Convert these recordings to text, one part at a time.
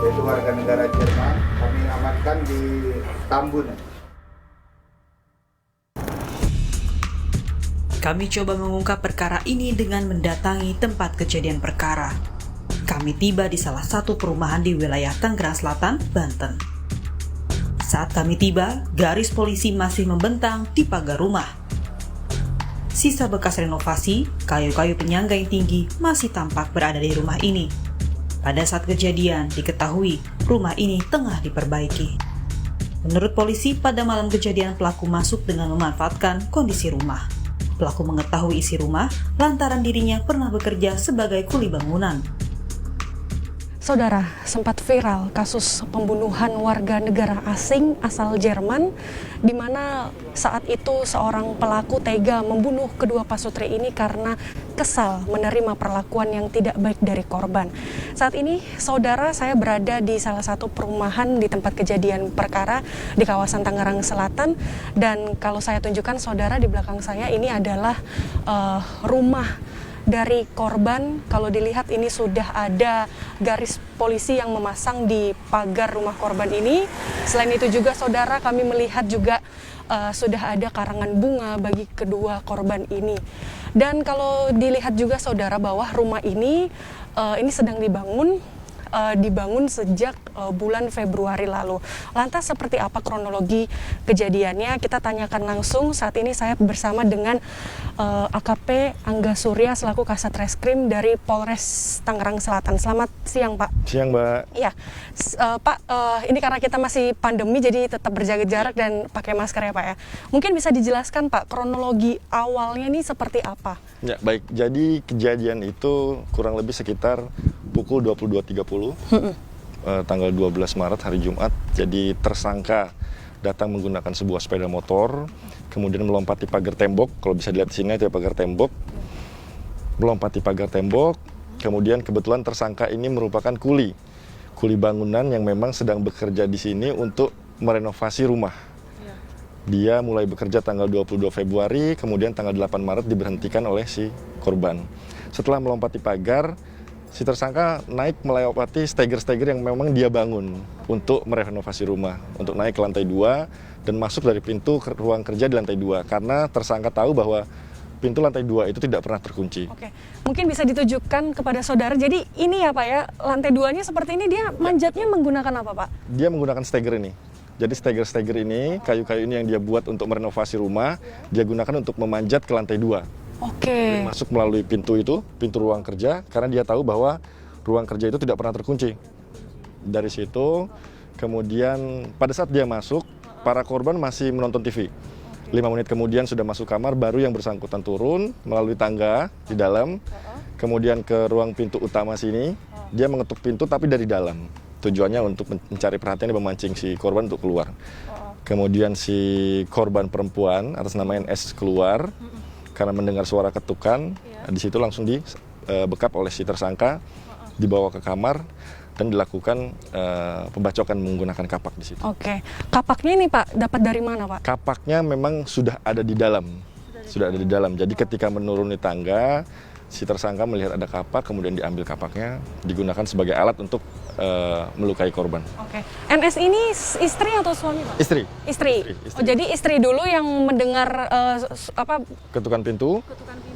yaitu warga negara Jerman. Kami amankan di Tambun. Kami coba mengungkap perkara ini dengan mendatangi tempat kejadian perkara. Kami tiba di salah satu perumahan di wilayah Tangerang Selatan, Banten. Saat kami tiba, garis polisi masih membentang di pagar rumah. Sisa bekas renovasi, kayu-kayu penyangga yang tinggi masih tampak berada di rumah ini. Pada saat kejadian, diketahui rumah ini tengah diperbaiki. Menurut polisi, pada malam kejadian pelaku masuk dengan memanfaatkan kondisi rumah. Pelaku mengetahui isi rumah lantaran dirinya pernah bekerja sebagai kuli bangunan. Saudara, sempat viral kasus pembunuhan warga negara asing asal Jerman, di mana saat itu seorang pelaku tega membunuh kedua pasutri ini karena kesal menerima perlakuan yang tidak baik dari korban. Saat ini, saudara, saya berada di salah satu perumahan di tempat kejadian perkara di kawasan Tangerang Selatan, dan kalau saya tunjukkan saudara di belakang saya ini adalah rumah dari korban. Kalau dilihat ini sudah ada garis polisi yang memasang di pagar rumah korban ini. Selain itu juga saudara, kami melihat juga sudah ada karangan bunga bagi kedua korban ini. Dan kalau dilihat juga saudara bahwa rumah ini sedang dibangun sejak bulan Februari lalu. Lantas seperti apa kronologi kejadiannya? Kita tanyakan langsung. Saat ini saya bersama dengan AKP Angga Surya selaku Kasat Reskrim dari Polres Tangerang Selatan. Selamat siang, Pak. Siang, Mbak. Iya, Pak. Ini karena kita masih pandemi, jadi tetap berjaga jarak dan pakai masker ya, Pak ya. Mungkin bisa dijelaskan, Pak, kronologi awalnya ini seperti apa? Ya, baik. Jadi kejadian itu kurang lebih sekitar pukul 22.30, tanggal 12 Maret, hari Jumat. Jadi tersangka datang menggunakan sebuah sepeda motor, kemudian melompati pagar tembok. Kalau bisa dilihat di sini itu pagar tembok. Melompati pagar tembok, kemudian kebetulan tersangka ini merupakan kuli bangunan yang memang sedang bekerja di sini untuk merenovasi rumah. Dia mulai bekerja tanggal 22 Februari, kemudian tanggal 8 Maret diberhentikan oleh si korban. Setelah melompati pagar, si tersangka naik melewati steger-steger yang memang dia bangun untuk merenovasi rumah, untuk naik ke lantai 2 dan masuk dari pintu ruang kerja di lantai 2, karena tersangka tahu bahwa pintu lantai 2 itu tidak pernah terkunci. Oke, mungkin bisa ditujukan kepada saudara. Jadi ini ya Pak ya, lantai 2-nya seperti ini, dia manjatnya menggunakan apa Pak? Dia menggunakan steger ini. Jadi steger-steger ini, kayu-kayu ini yang dia buat untuk merenovasi rumah, dia gunakan untuk memanjat ke lantai 2. Oke. Masuk melalui pintu itu, pintu ruang kerja, karena dia tahu bahwa ruang kerja itu tidak pernah terkunci. Dari situ, kemudian pada saat dia masuk, para korban masih menonton TV. 5 menit kemudian sudah masuk kamar, baru yang bersangkutan turun melalui tangga di dalam, kemudian ke ruang pintu utama sini, dia mengetuk pintu tapi dari dalam. Tujuannya untuk mencari perhatian dan memancing si korban untuk keluar. Kemudian si korban perempuan atas nama NS keluar, karena mendengar suara ketukan, di situ langsung dibekap oleh si tersangka, dibawa ke kamar dan dilakukan pembacokan menggunakan kapak di situ. Oke, kapaknya ini Pak dapat dari mana Pak? Kapaknya memang sudah ada di dalam, Jadi ketika menuruni tangga, si tersangka melihat ada kapak, kemudian diambil kapaknya, digunakan sebagai alat untuk melukai korban. Oke, NS ini istri atau suami Pak? Istri. Oh, jadi istri dulu yang mendengar ketukan pintu.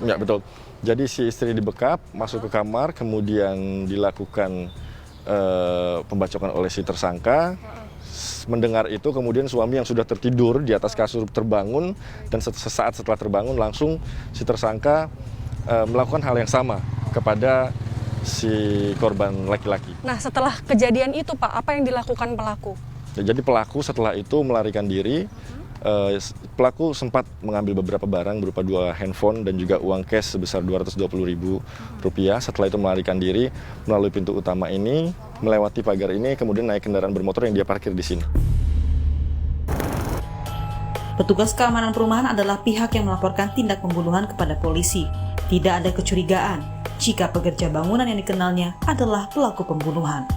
Ya betul. Jadi si istri dibekap, masuk ke kamar, kemudian dilakukan pembacokan oleh si tersangka. Mendengar itu, kemudian suami yang sudah tertidur di atas kasur terbangun, dan sesaat setelah terbangun langsung si tersangka melakukan hal yang sama kepada si korban laki-laki. Nah, setelah kejadian itu Pak, apa yang dilakukan pelaku? Ya, jadi pelaku setelah itu melarikan diri. Pelaku sempat mengambil beberapa barang berupa 2 handphone dan juga uang cash sebesar Rp220.000. Setelah itu melarikan diri melalui pintu utama ini, melewati pagar ini, kemudian naik kendaraan bermotor yang dia parkir di sini. Petugas keamanan perumahan adalah pihak yang melaporkan tindak pembunuhan kepada polisi. Tidak ada kecurigaan jika pekerja bangunan yang dikenalnya adalah pelaku pembunuhan.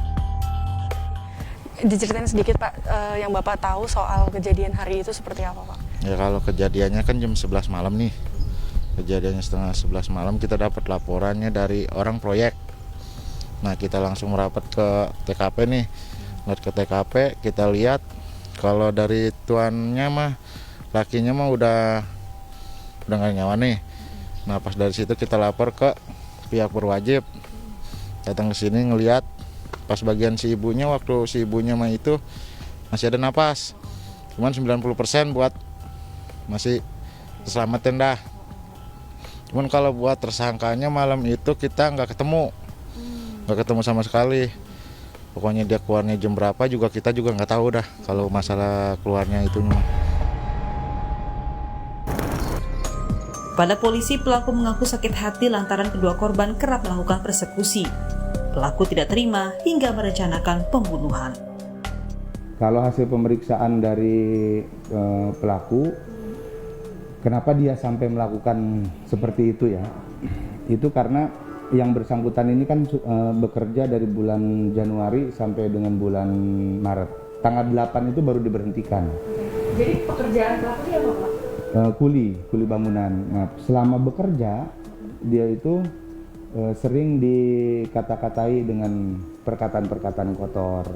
Diceritain sedikit Pak, yang Bapak tahu soal kejadian hari itu seperti apa Pak? Ya kalau kejadiannya kan jam 11 malam nih. Kejadiannya setengah 11 malam kita dapat laporannya dari orang proyek. Nah kita langsung merapat ke TKP nih. Lihat ke TKP, kita lihat kalau dari tuannya mah, lakinya mah udah nggak nyawa nih. Nah pas dari situ kita lapor ke pihak berwajib, datang ke sini ngelihat pas bagian si ibunya, waktu si ibunya mah itu masih ada napas, cuman 90% buat masih keselamatin dah. Cuman kalau buat tersangkanya malam itu kita nggak ketemu sama sekali. Pokoknya dia keluarnya jam berapa juga kita juga nggak tahu dah kalau masalah keluarnya itu. Pada polisi, pelaku mengaku sakit hati lantaran kedua korban kerap melakukan persekusi. Pelaku tidak terima hingga merencanakan pembunuhan. Kalau hasil pemeriksaan dari pelaku, kenapa dia sampai melakukan seperti itu ya? Itu karena yang bersangkutan ini kan bekerja dari bulan Januari sampai dengan bulan Maret. Tanggal 8 itu baru diberhentikan. Jadi pekerjaan pelaku apa Pak? Kuli bangunan. Nah, selama bekerja dia itu sering dikata-katai dengan perkataan-perkataan kotor.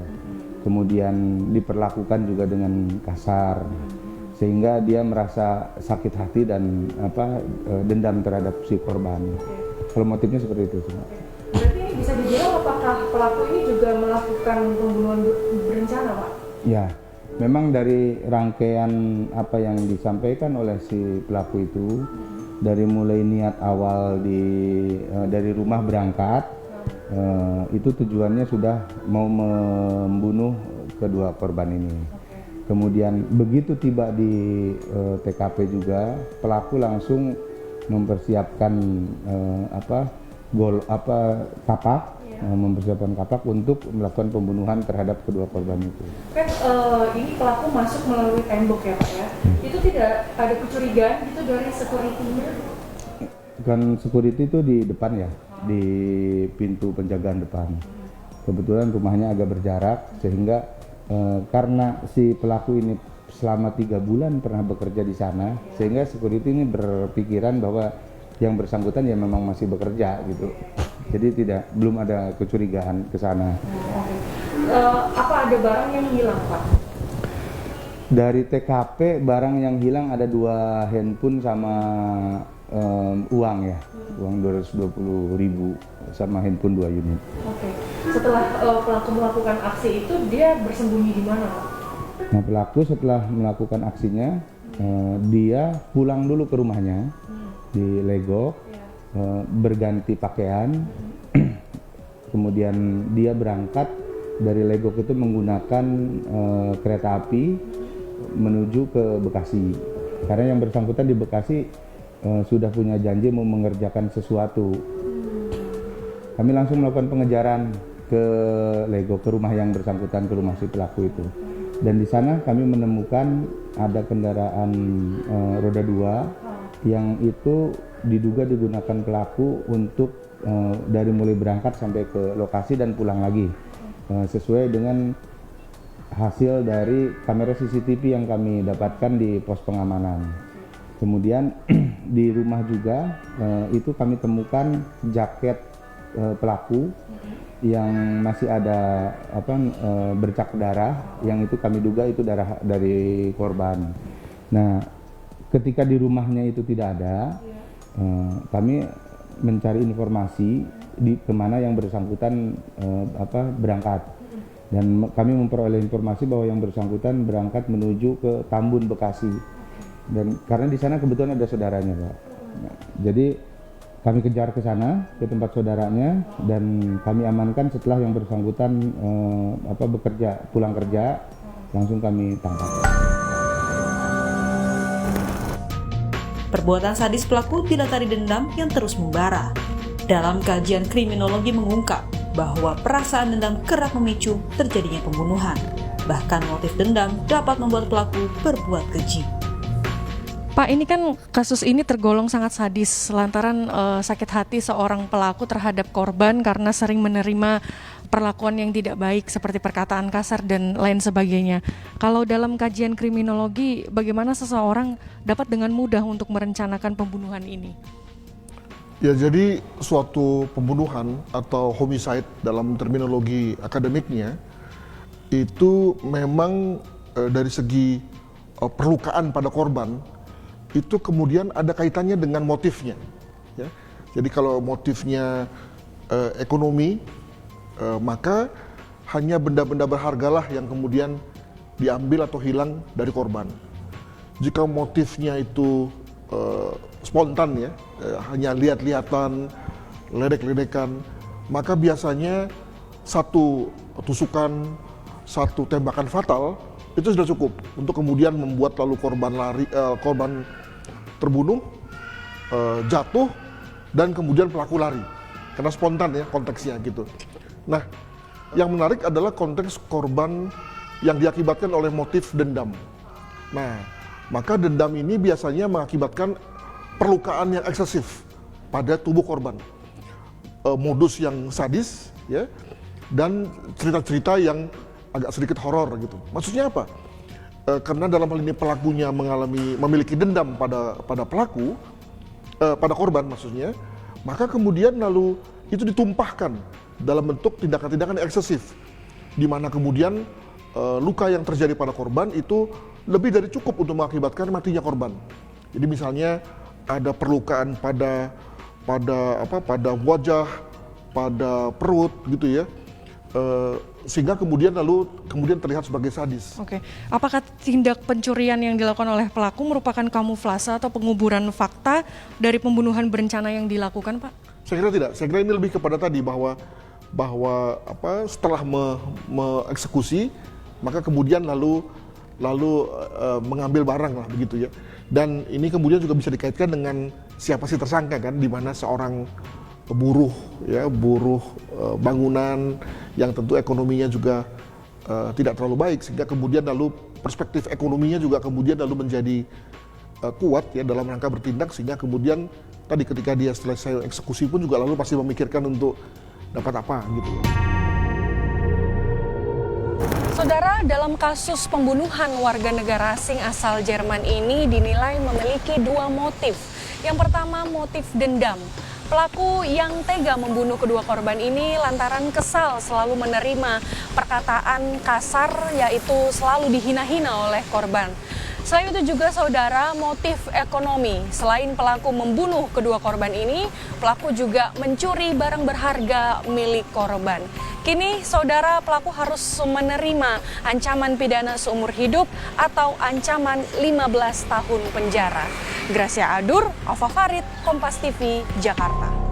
Kemudian diperlakukan juga dengan kasar. Sehingga dia merasa sakit hati dan dendam terhadap si korban. Kalau motifnya seperti itu. Berarti bisa dibilang apakah pelaku ini juga melakukan pembunuhan berencana, Pak? Ya, memang dari rangkaian apa yang disampaikan oleh si pelaku itu, dari mulai niat awal dari rumah berangkat, itu tujuannya sudah mau membunuh kedua korban ini. Kemudian begitu tiba di TKP juga, pelaku langsung mempersiapkan mempersiapkan kapak untuk melakukan pembunuhan terhadap kedua korban itu. Kan ini pelaku masuk melalui tembok ya Pak ya? Itu tidak ada kecurigaan gitu dari security-nya? Kan security itu di depan ya, di pintu penjagaan depan. Kebetulan rumahnya agak berjarak sehingga karena si pelaku ini selama 3 bulan pernah bekerja di sana, sehingga security ini berpikiran bahwa yang bersangkutan ya memang masih bekerja gitu. Jadi belum ada kecurigaan ke sana. Apa ada barang yang hilang Pak? Dari TKP barang yang hilang ada 2 handphone sama uang ya, uang 220.000 sama handphone 2 unit. Oke. Setelah pelaku melakukan aksi itu dia bersembunyi di mana Pak? Nah pelaku setelah melakukan aksinya dia pulang dulu ke rumahnya di Legok, berganti pakaian, kemudian dia berangkat dari Legok itu menggunakan kereta api menuju ke Bekasi. Karena yang bersangkutan di Bekasi sudah punya janji mau mengerjakan sesuatu. Kami langsung melakukan pengejaran ke Legok, ke rumah yang bersangkutan, ke rumah si pelaku itu. Dan di sana kami menemukan ada kendaraan roda 2 yang itu diduga digunakan pelaku untuk dari mulai berangkat sampai ke lokasi dan pulang lagi, sesuai dengan hasil dari kamera CCTV yang kami dapatkan di pos pengamanan. Kemudian di rumah juga itu kami temukan jaket pelaku yang masih ada bercak darah, yang itu kami duga itu darah dari korban. Nah, ketika di rumahnya itu tidak ada, kami mencari informasi di kemana yang bersangkutan berangkat, dan kami memperoleh informasi bahwa yang bersangkutan berangkat menuju ke Tambun, Bekasi, dan karena di sana kebetulan ada saudaranya Pak. Nah, jadi kami kejar ke sana, ke tempat saudaranya, dan kami amankan setelah yang bersangkutan pulang kerja, langsung kami tangkap. Perbuatan sadis pelaku dilatari dendam yang terus membara. Dalam kajian kriminologi mengungkap bahwa perasaan dendam kerap memicu terjadinya pembunuhan. Bahkan motif dendam dapat membuat pelaku berbuat keji. Pak, ini kan kasus ini tergolong sangat sadis lantaran sakit hati seorang pelaku terhadap korban karena sering menerima perlakuan yang tidak baik seperti perkataan kasar dan lain sebagainya. Kalau dalam kajian kriminologi, bagaimana seseorang dapat dengan mudah untuk merencanakan pembunuhan ini? Ya, jadi suatu pembunuhan atau homicide dalam terminologi akademiknya itu memang dari segi perlukaan pada korban itu kemudian ada kaitannya dengan motifnya. Ya. Jadi kalau motifnya ekonomi, maka hanya benda-benda berhargalah yang kemudian diambil atau hilang dari korban. Jika motifnya itu spontan ya, hanya lihat-lihatan, ledek-ledekan, maka biasanya satu tusukan, satu tembakan fatal itu sudah cukup untuk kemudian membuat lalu korban terbunuh, jatuh, dan kemudian pelaku lari karena spontan ya konteksnya gitu. Nah, yang menarik adalah konteks korban yang diakibatkan oleh motif dendam. Nah, maka dendam ini biasanya mengakibatkan perlukaan yang eksesif pada tubuh korban, modus yang sadis, ya, dan cerita-cerita yang agak sedikit horor gitu. Maksudnya apa? Karena dalam hal ini pelakunya memiliki dendam pada pelaku, pada korban maksudnya, maka kemudian lalu itu ditumpahkan dalam bentuk tindakan-tindakan yang eksesif, di mana kemudian luka yang terjadi pada korban itu lebih dari cukup untuk mengakibatkan matinya korban. Jadi misalnya ada perlukaan pada wajah, pada perut gitu ya, sehingga kemudian terlihat sebagai sadis. Oke, apakah tindak pencurian yang dilakukan oleh pelaku merupakan kamuflase atau penguburan fakta dari pembunuhan berencana yang dilakukan, Pak? Saya kira tidak. Saya kira ini lebih kepada tadi bahwa setelah mengeksekusi, maka kemudian lalu mengambil barang lah begitu ya. Dan ini kemudian juga bisa dikaitkan dengan siapa sih tersangka kan, di mana seorang buruh bangunan yang tentu ekonominya juga tidak terlalu baik, sehingga kemudian lalu perspektif ekonominya juga kemudian lalu menjadi kuat ya dalam rangka bertindak, sehingga kemudian tadi ketika dia selesai eksekusi pun juga lalu pasti memikirkan untuk dapat apa gitu ya. Saudara, dalam kasus pembunuhan warga negara asing asal Jerman ini dinilai memiliki dua motif. Yang pertama, motif dendam. Pelaku yang tega membunuh kedua korban ini lantaran kesal selalu menerima perkataan kasar, yaitu selalu dihina-hina oleh korban. Selain itu juga saudara, motif ekonomi. Selain pelaku membunuh kedua korban ini, pelaku juga mencuri barang berharga milik korban. Kini saudara, pelaku harus menerima ancaman pidana seumur hidup atau ancaman 15 tahun penjara. Gracia Adur, Alfa Farid, Kompas TV, Jakarta.